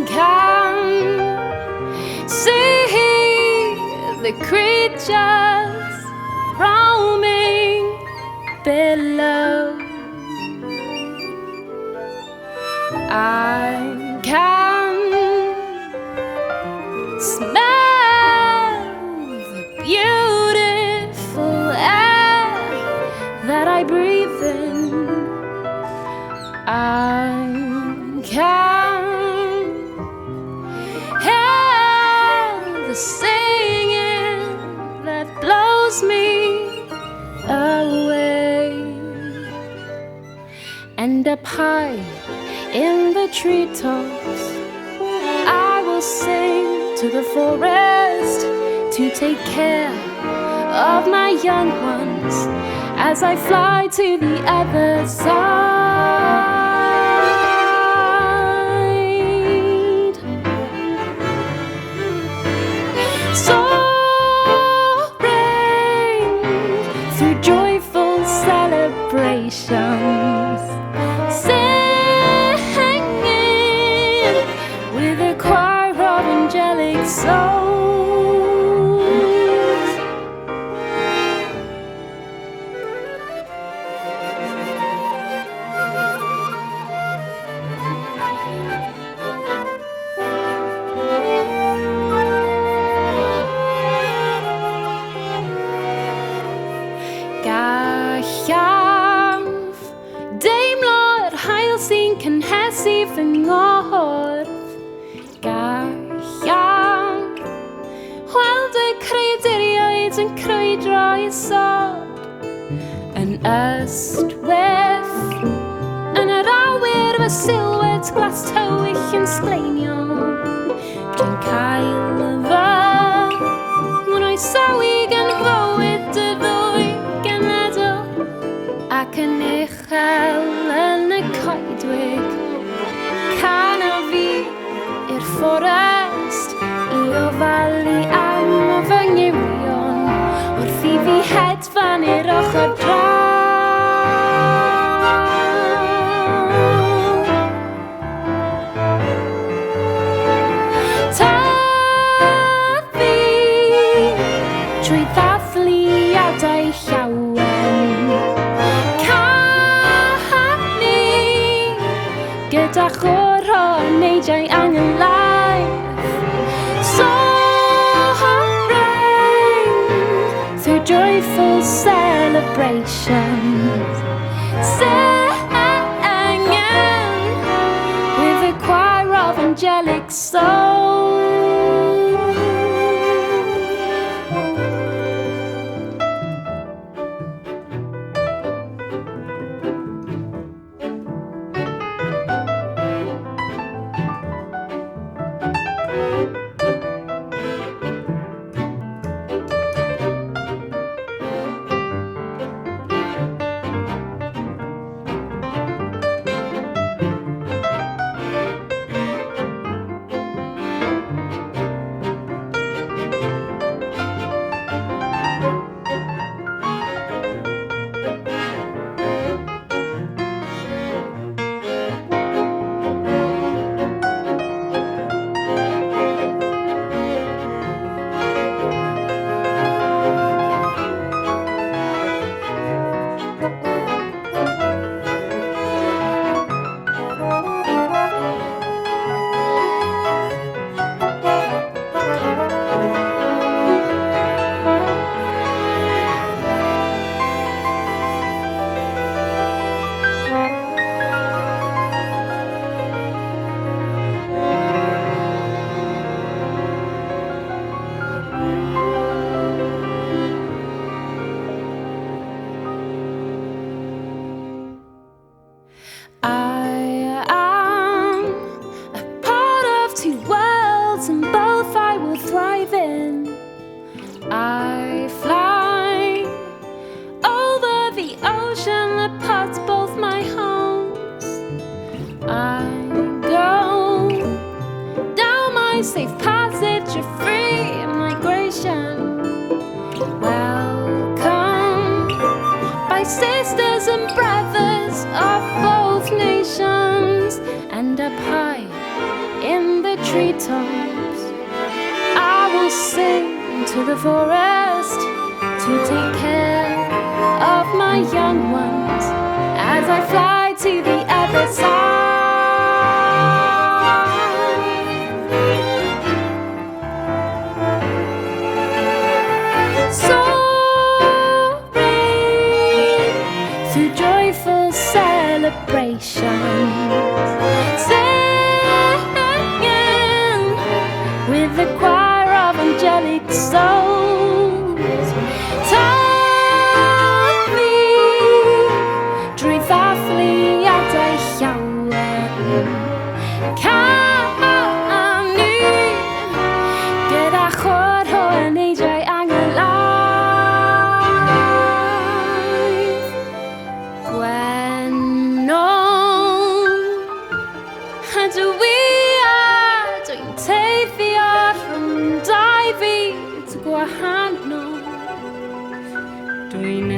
can see the creatures roaming below. I can smell the beautiful air that I breathe in. I can hear the singing that blows me away. And up high in the treetops, I will sing to the forest to take care of my young ones as I fly to the other side. Soaring through joyful celebrations, singing with a choir of angelic souls. Gallaf deimlo'r hael sy'n cynhesu fy ngorff. Gallaf weld y creaduriaid yn crwydro isod yn ystwyth yn yr awyr fy silwed glas tywyll yn sgleinio. Dwi'n cael fy mwynhau gan fywyd y ddwy genedl ac yn uchel yn y coedwig. Can o fi i'r fforest i ofalu am fy nghywion wrth i fi hedfan i'r ochr draw. Trwy ddathliadau llawen, canu gyda chwr o neidiau anglaeth. Soaring through joyful celebrations, singing with a choir of angelic souls. I am a part of two worlds, and both I will thrive in. I fly over the ocean that parts both my homes. I go down my safe passage of free migration. Welcome by sisters and brothers of both nations, and up high in the the treetops. I will sing to the forest to take care of my young ones as I fly to the other side. Soaring through joyful celebrations, singing with the choir of angelic souls. Tak vi fastly at deg sjauen. Kan nu gyda chwr hwn i droi anglaith. Gwenon ydw i a dwi'n teithio rhwng dau fyd gwahanol. Dwi'n